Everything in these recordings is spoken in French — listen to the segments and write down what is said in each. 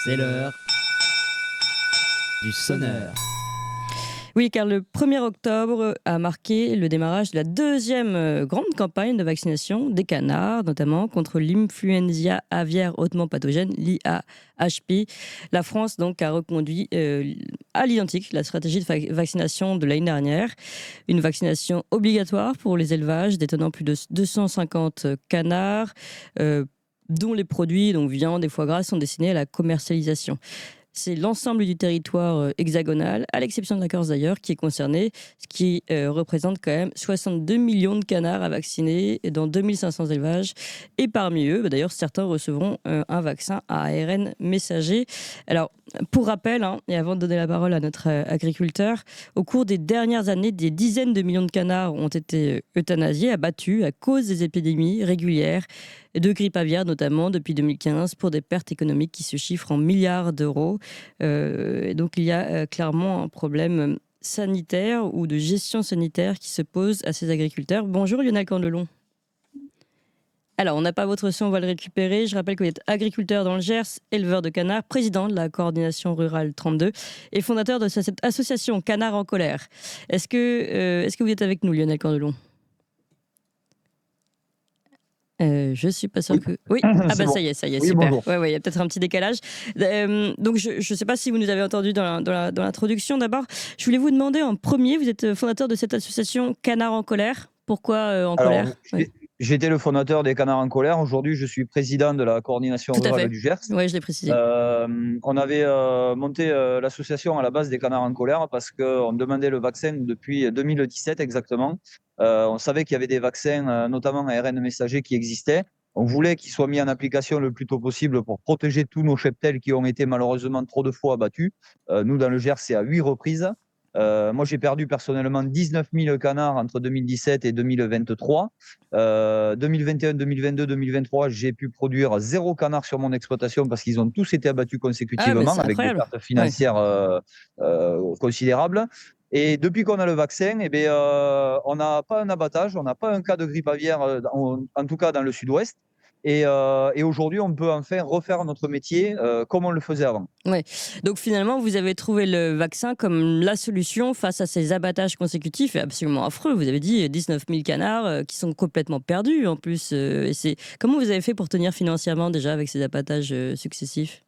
C'est l'heure du sonneur. Oui, car le 1er octobre a marqué le démarrage de la deuxième grande campagne de vaccination des canards, notamment contre l'influenza aviaire hautement pathogène, l'IAHP. La France donc a reconduit à l'identique la stratégie de vaccination de l'année dernière. Une vaccination obligatoire pour les élevages détenant plus de 250 canards, dont les produits, donc viande et foie gras, sont destinés à la commercialisation. C'est l'ensemble du territoire hexagonal, à l'exception de la Corse d'ailleurs, qui est concerné, ce qui représente quand même 62 millions de canards à vacciner dans 2500 élevages. Et parmi eux, d'ailleurs, certains recevront un vaccin à ARN messager. Alors, pour rappel, et avant de donner la parole à notre agriculteur, au cours des dernières années, des dizaines de millions de canards ont été euthanasiés, abattus à cause des épidémies régulières de grippe aviaire, notamment depuis 2015, pour des pertes économiques qui se chiffrent en milliards d'euros. Donc il y a clairement un problème sanitaire ou de gestion sanitaire qui se pose à ces agriculteurs. Bonjour Lionel Candelon. Alors, on n'a pas votre son, on va le récupérer. Je rappelle que vous êtes agriculteur dans le Gers, éleveur de canards, président de la coordination rurale 32 et fondateur de cette association Canards en colère. Est-ce que vous êtes avec nous, Lionel Candelon ? Je suis pas sûre que... Oui, bon. Ça y est, Oui, super. Bonjour. Ouais, il y a peut-être un petit décalage. Donc, je ne sais pas si vous nous avez entendu dans l'introduction. D'abord, je voulais vous demander en premier, vous êtes fondateur de cette association Canards en colère. Pourquoi en colère ? J'étais le fondateur des Canards en colère. Aujourd'hui, je suis président de la coordination rurale du Gers. Oui, je l'ai précisé. On avait monté l'association à la base des Canards en colère parce qu'on demandait le vaccin depuis 2017 exactement. On savait qu'il y avait des vaccins, notamment ARN messager, qui existaient. On voulait qu'ils soient mis en application le plus tôt possible pour protéger tous nos cheptels qui ont été malheureusement trop de fois abattus. Nous, dans le Gers, c'est à 8 reprises. Moi, j'ai perdu personnellement 19 000 canards entre 2017 et 2023. 2021, 2022, 2023, j'ai pu produire 0 canard sur mon exploitation parce qu'ils ont tous été abattus consécutivement avec des pertes financières considérables. Et depuis qu'on a le vaccin, on n'a pas un abattage, on n'a pas un cas de grippe aviaire, en tout cas dans le sud-ouest. Et aujourd'hui, on peut enfin refaire notre métier comme on le faisait avant. Ouais. Donc finalement, vous avez trouvé le vaccin comme la solution face à ces abattages consécutifs et absolument affreux. Vous avez dit 19 000 canards qui sont complètement perdus en plus. Comment vous avez fait pour tenir financièrement déjà avec ces abattages successifs ?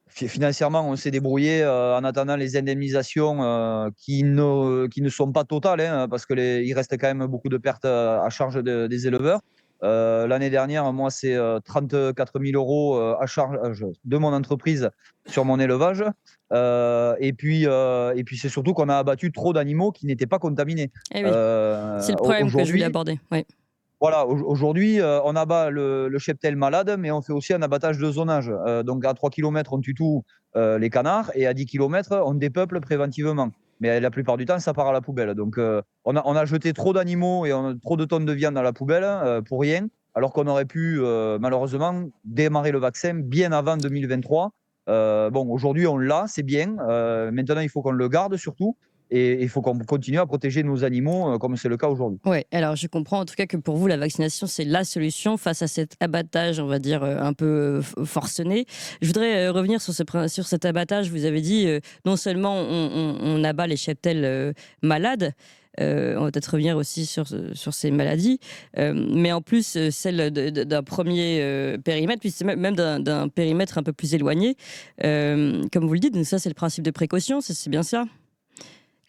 Financièrement, on s'est débrouillé en attendant les indemnisations qui ne sont pas totales, parce qu'il reste quand même beaucoup de pertes à charge des éleveurs. L'année dernière, moi, c'est 34 000 euros à charge de mon entreprise sur mon élevage. Et puis, c'est surtout qu'on a abattu trop d'animaux qui n'étaient pas contaminés. Eh oui. C'est le problème que je voulais aborder. Oui. Voilà, aujourd'hui, on abat le cheptel malade, mais on fait aussi un abattage de zonage. Donc, à 3 km, on tue tous les canards et à 10 km, on dépeuple préventivement. Mais la plupart du temps, ça part à la poubelle. Donc, on a jeté trop d'animaux et trop de tonnes de viande à la poubelle pour rien, alors qu'on aurait pu, malheureusement, démarrer le vaccin bien avant 2023. Aujourd'hui, on l'a, c'est bien. Maintenant, il faut qu'on le garde surtout. Et il faut qu'on continue à protéger nos animaux comme c'est le cas aujourd'hui. Oui, alors je comprends en tout cas que pour vous, la vaccination, c'est la solution face à cet abattage, on va dire, un peu forcené. Je voudrais revenir sur cet abattage. Vous avez dit, non seulement on abat les cheptels malades, on va peut-être revenir aussi sur ces maladies, mais en plus celle d'un premier périmètre, puis c'est même d'un périmètre un peu plus éloigné, comme vous le dites. Donc ça, c'est le principe de précaution, c'est bien ça ?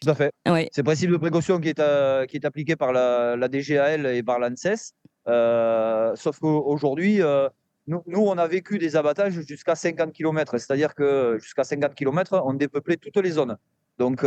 Tout à fait. Ouais. C'est le principe de précaution qui est appliqué par la DGAL et par l'ANSES. Sauf qu'aujourd'hui, nous, on a vécu des abattages jusqu'à 50 km. C'est-à-dire que jusqu'à 50 km, on dépeuplait toutes les zones. Donc,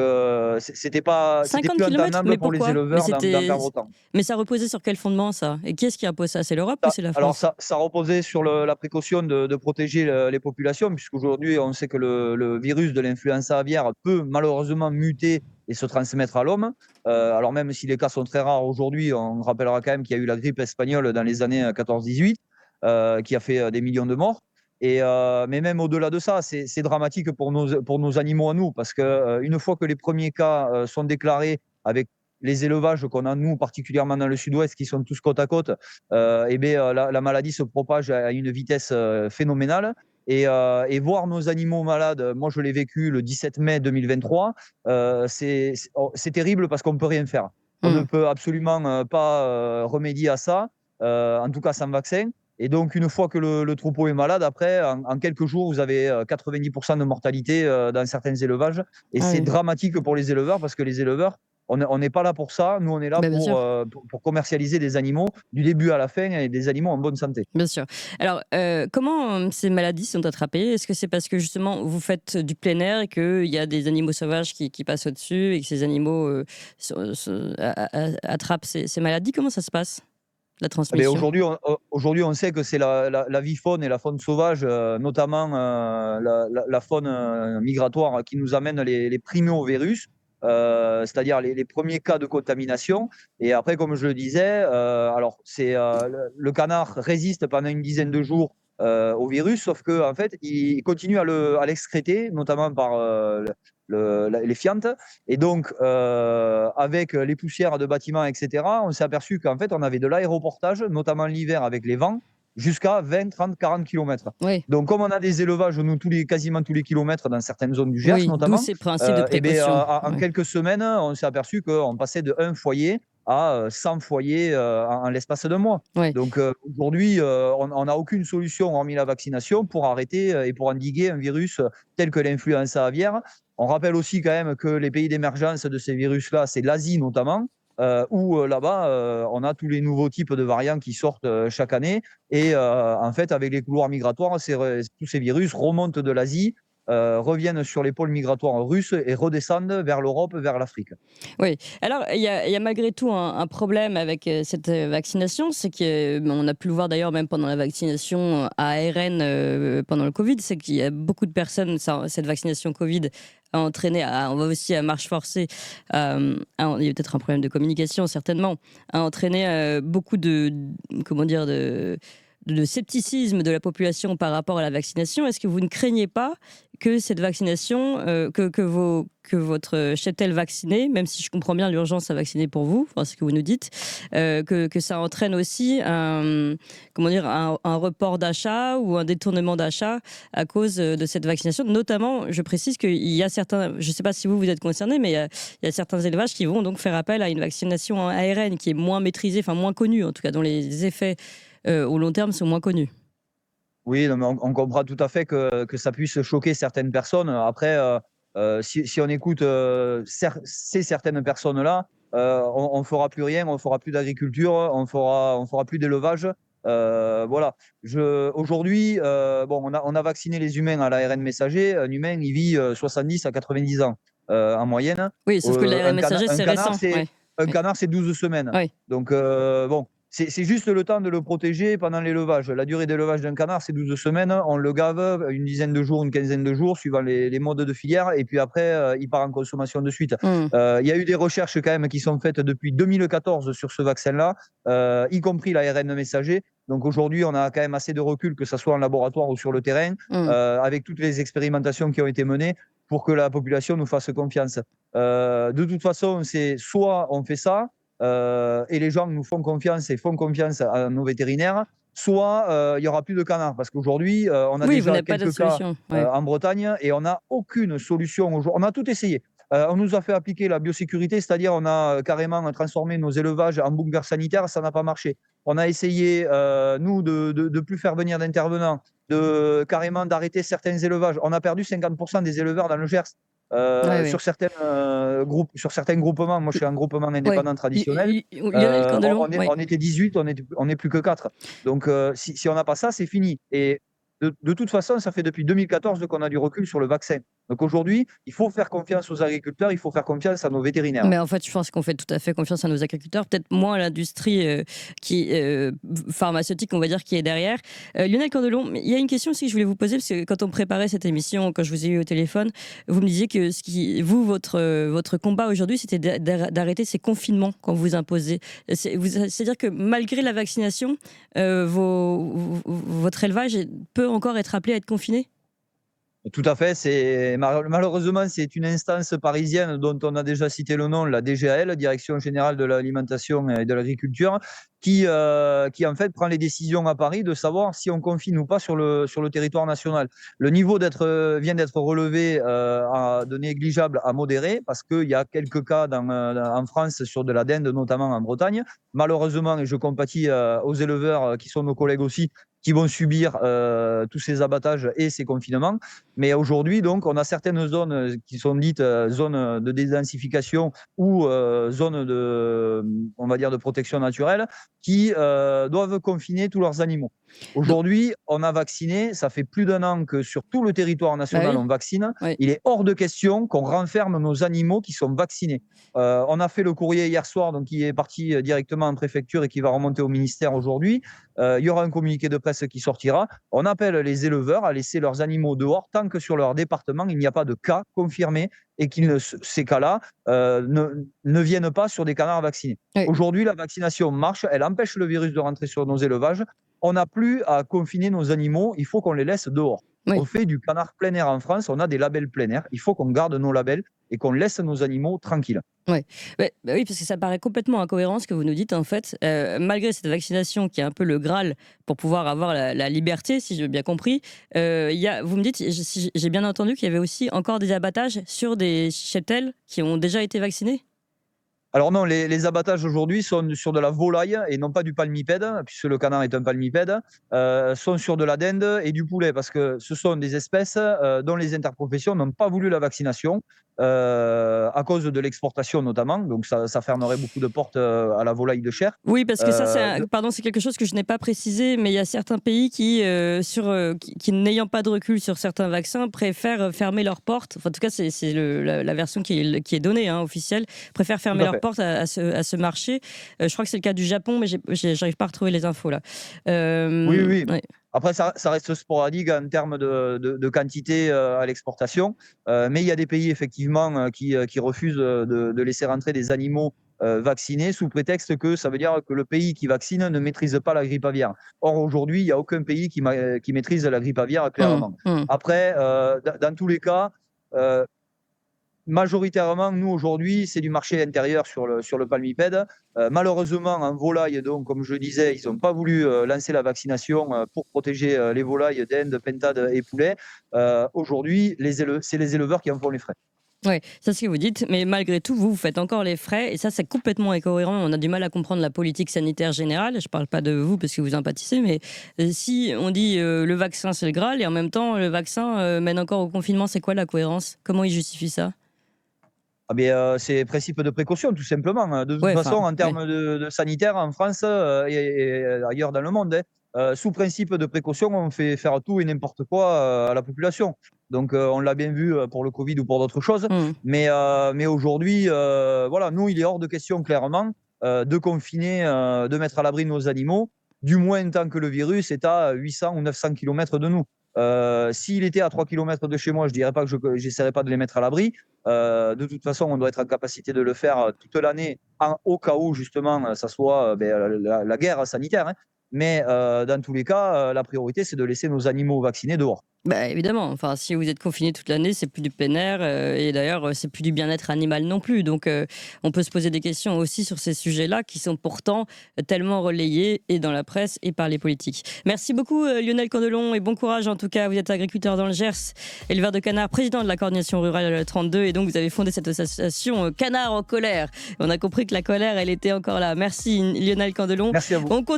c'était plus entendable pour les éleveurs d'en perdre autant. Mais ça reposait sur quel fondement, ça ? Et qui est-ce qui impose ça ? C'est l'Europe ou c'est la France ? Alors, ça reposait sur la précaution de protéger les populations, puisqu'aujourd'hui, on sait que le virus de l'influenza aviaire peut malheureusement muter et se transmettre à l'homme. Alors, même si les cas sont très rares aujourd'hui, on rappellera quand même qu'il y a eu la grippe espagnole dans les années 14-18, qui a fait des millions de morts. Mais même au-delà de ça, c'est dramatique pour nos animaux à nous, parce qu'une fois que les premiers cas sont déclarés avec les élevages qu'on a, nous, particulièrement dans le sud-ouest, qui sont tous côte à côte, la maladie se propage à une vitesse phénoménale. et voir nos animaux malades. Moi, je l'ai vécu le 17 mai 2023. C'est terrible parce qu'on ne peut rien faire. On ne Mm. peut absolument pas remédier à ça, en tout cas sans vaccin. Et donc, une fois que le troupeau est malade, après, en quelques jours, vous avez 90% de mortalité dans certains élevages. Et Ah c'est oui. dramatique pour les éleveurs parce que les éleveurs, on n'est pas là pour ça. Nous, on est là Bah, bien sûr. pour commercialiser des animaux du début à la fin et des animaux en bonne santé. Bien sûr. Alors, comment ces maladies sont attrapées? Est-ce que c'est parce que justement vous faites du plein air et qu'il y a des animaux sauvages qui passent au-dessus et que ces animaux attrapent ces maladies? Comment ça se passe, la Eh beh, transmission? aujourd'hui, on sait que c'est la vie faune et la faune sauvage, notamment la faune migratoire qui nous amène les primo-virus, c'est-à-dire les premiers cas de contamination. Et après, comme je le disais, alors le canard résiste pendant une dizaine de jours au virus, sauf qu'en fait, il continue à l'excréter, notamment par les fientes. Et donc, avec les poussières de bâtiments, etc., on s'est aperçu qu'en fait, on avait de l'aéroportage, notamment l'hiver avec les vents, jusqu'à 20, 30, 40 kilomètres. Oui, Donc, comme on a des élevages, nous, quasiment tous les kilomètres, dans certaines zones du Gers oui, d'où notamment, ces principes de et bien, précaution. en Ouais. quelques semaines, on s'est aperçu qu'on passait de un foyer à 100 foyers en l'espace d'un mois. Ouais. Donc, aujourd'hui, on n'a aucune solution, hormis la vaccination, pour arrêter et pour endiguer un virus tel que l'influenza aviaire. On rappelle aussi quand même que les pays d'émergence de ces virus-là, c'est l'Asie notamment, où là-bas, on a tous les nouveaux types de variants qui sortent chaque année. Et en fait, avec les couloirs migratoires, tous ces virus remontent de l'Asie, reviennent sur les pôles migratoires russes et redescendent vers l'Europe, vers l'Afrique. Oui. Alors, il y a malgré tout un problème avec cette vaccination, c'est qu'on a pu le voir d'ailleurs même pendant la vaccination à ARN pendant le Covid, c'est qu'il y a beaucoup de personnes, cette vaccination Covid a entraîné, on va aussi à marche forcée, il y a peut-être un problème de communication certainement, a entraîné beaucoup comment dire, de scepticisme de la population par rapport à la vaccination. Est-ce que vous ne craignez pas que cette vaccination, que votre cheptel vacciné, même si je comprends bien l'urgence à vacciner pour vous, enfin, ce que vous nous dites, que ça entraîne aussi comment dire, un report d'achat ou un détournement d'achat à cause de cette vaccination. Notamment, je précise qu'il y a certains, je ne sais pas si vous êtes concernés, mais il y a certains élevages qui vont donc faire appel à une vaccination en ARN qui est moins maîtrisée, enfin moins connue, en tout cas dont les effets au long terme sont moins connus. Oui, non, mais on comprend tout à fait que ça puisse choquer certaines personnes. Après, si on écoute ces certaines personnes-là, on ne fera plus rien, on ne fera plus d'agriculture, on fera plus d'élevage. Voilà. Aujourd'hui, bon, on a vacciné les humains à l'ARN messager. Un humain, il vit 70 à 90 ans en moyenne. Oui, sauf que l'ARN Un cana- messager, un c'est canard, récent. c'est Ouais. un Oui. canard, c'est 12 semaines. Oui. Donc, bon, c'est juste le temps de le protéger pendant l'élevage. La durée d'élevage d'un canard, c'est 12 semaines. On le gave une dizaine de jours, une quinzaine de jours, suivant les modes de filière. Et puis après, il part en consommation de suite. Mm. Il y a eu des recherches quand même qui sont faites depuis 2014 sur ce vaccin-là, y compris l'ARN messager. Donc aujourd'hui, on a quand même assez de recul, que ce soit en laboratoire ou sur le terrain, Mm. avec toutes les expérimentations qui ont été menées pour que la population nous fasse confiance. De toute façon, c'est soit on fait ça, et les gens nous font confiance et font confiance à nos vétérinaires, soit il n'y aura plus de canards. Parce qu'aujourd'hui, on a Oui, vous déjà n'avez pas d'autre quelques cas solution. Ouais. en Bretagne et on n'a aucune solution aujourd'hui. On a tout essayé. On nous a fait appliquer la biosécurité, c'est-à-dire on a carrément transformé nos élevages en bunker sanitaire, ça n'a pas marché. On a essayé, nous, de plus faire venir d'intervenants, carrément d'arrêter certains élevages. On a perdu 50% des éleveurs dans le Gers. Ouais, ouais. Sur certains groupements, moi je suis un groupement Ouais. indépendant traditionnel, Lionel Candelon, ouais. on était 18, on n'est plus que 4. Donc si on n'a pas ça, c'est fini. Et de toute façon, ça fait depuis 2014 qu'on a du recul sur le vaccin. Donc aujourd'hui, il faut faire confiance aux agriculteurs, il faut faire confiance à nos vétérinaires. Mais en fait, je pense qu'on fait tout à fait confiance à nos agriculteurs, peut-être moins à l'industrie pharmaceutique, on va dire, qui est derrière. Lionel Candelon, il y a une question aussi que je voulais vous poser, parce que quand on préparait cette émission, quand je vous ai eu au téléphone, vous me disiez que votre combat aujourd'hui, c'était d'arrêter ces confinements qu'on vous imposait. C'est-à-dire que malgré la vaccination, votre élevage peut encore être appelé à être confiné ? Tout à fait. Malheureusement, c'est une instance parisienne dont on a déjà cité le nom, la DGAL, Direction Générale de l'Alimentation et de l'Agriculture, qui en fait prend les décisions à Paris de savoir si on confine ou pas sur le territoire national. Le niveau vient d'être relevé de négligeable à modéré parce qu'il y a quelques cas en France sur de la dinde, notamment en Bretagne. Malheureusement, et je compatis aux éleveurs qui sont nos collègues aussi, qui vont subir tous ces abattages et ces confinements. Mais aujourd'hui, donc, on a certaines zones qui sont dites zones de dédensification ou zones on va dire de protection naturelle qui doivent confiner tous leurs animaux. Aujourd'hui, on a vacciné, ça fait plus d'1 an que sur tout le territoire national, on vaccine. Oui. Il est hors de question qu'on renferme nos animaux qui sont vaccinés. On a fait le courrier hier soir, donc qui est parti directement en préfecture et qui va remonter au ministère aujourd'hui. Il y aura un communiqué de presse qui sortira. On appelle les éleveurs à laisser leurs animaux dehors tant que sur leur département, il n'y a pas de cas confirmés et que ces cas-là ne viennent pas sur des canards vaccinés. Oui. Aujourd'hui, la vaccination marche, elle empêche le virus de rentrer sur nos élevages. On n'a plus à confiner nos animaux, il faut qu'on les laisse dehors. Oui. On fait du canard plein air en France, on a des labels plein air, il faut qu'on garde nos labels et qu'on laisse nos animaux tranquilles. Oui, oui, parce que ça paraît complètement incohérent ce que vous nous dites en fait. Malgré cette vaccination qui est un peu le Graal pour pouvoir avoir la liberté, si j'ai bien compris, vous me dites, si j'ai bien entendu qu'il y avait aussi encore des abattages sur des cheptels qui ont déjà été vaccinés? Alors non, les abattages aujourd'hui sont sur de la volaille et non pas du palmipède, puisque le canard est un palmipède, sont sur de la dinde et du poulet, parce que ce sont des espèces dont les interprofessions n'ont pas voulu la vaccination, à cause de l'exportation notamment, donc ça fermerait beaucoup de portes à la volaille de chair. Oui, parce que ça, c'est quelque chose que je n'ai pas précisé, mais il y a certains pays qui n'ayant pas de recul sur certains vaccins, préfèrent fermer leurs portes. Enfin, en tout cas, c'est la version qui est donnée, officielle, préfèrent fermer leurs portes à ce marché. Je crois que c'est le cas du Japon, mais j'arrive pas à retrouver les infos là. Oui. Ouais. Après, ça reste sporadique en termes de quantité à l'exportation, mais il y a des pays effectivement qui refusent de laisser rentrer des animaux vaccinés sous prétexte que ça veut dire que le pays qui vaccine ne maîtrise pas la grippe aviaire. Or, aujourd'hui, il n'y a aucun pays qui maîtrise la grippe aviaire clairement. Après, dans tous les cas, majoritairement, nous, aujourd'hui, c'est du marché intérieur sur le palmipède. Malheureusement, en volaille, donc, comme je le disais, ils n'ont pas voulu lancer la vaccination pour protéger les volailles d'Inde, pintades et poulets. Aujourd'hui, c'est les éleveurs qui en font les frais. Oui, ça c'est ce que vous dites, mais malgré tout, vous faites encore les frais, et ça c'est complètement incohérent. On a du mal à comprendre la politique sanitaire générale. Je ne parle pas de vous parce que vous sympathisez, mais si on dit le vaccin c'est le Graal, et en même temps le vaccin mène encore au confinement, c'est quoi la cohérence? Comment ils justifient ça? C'est principe de précaution, tout simplement. De toute façon, en termes de sanitaire, en France et ailleurs dans le monde, sous principe de précaution, on fait faire tout et n'importe quoi à la population. Donc, on l'a bien vu pour le Covid ou pour d'autres choses. Mais aujourd'hui, voilà, nous, il est hors de question, clairement, de confiner, de mettre à l'abri nos animaux, du moins tant que le virus est à 800 ou 900 km de nous. S'il était à 3 km de chez moi, je ne dirais pas que j'essaierais pas de les mettre à l'abri. De toute façon, on doit être en capacité de le faire toute l'année, au cas où justement ça soit la guerre sanitaire. Mais dans tous les cas, la priorité, c'est de laisser nos animaux vaccinés dehors. Évidemment, enfin, si vous êtes confiné toute l'année, c'est plus du plein air et d'ailleurs, c'est plus du bien-être animal non plus. Donc, on peut se poser des questions aussi sur ces sujets-là qui sont pourtant tellement relayés et dans la presse et par les politiques. Merci beaucoup Lionel Candelon et bon courage en tout cas. Vous êtes agriculteur dans le Gers, éleveur de canards, président de la coordination rurale 32 et donc vous avez fondé cette association Canards en colère. On a compris que la colère, elle était encore là. Merci Lionel Candelon. Merci à vous.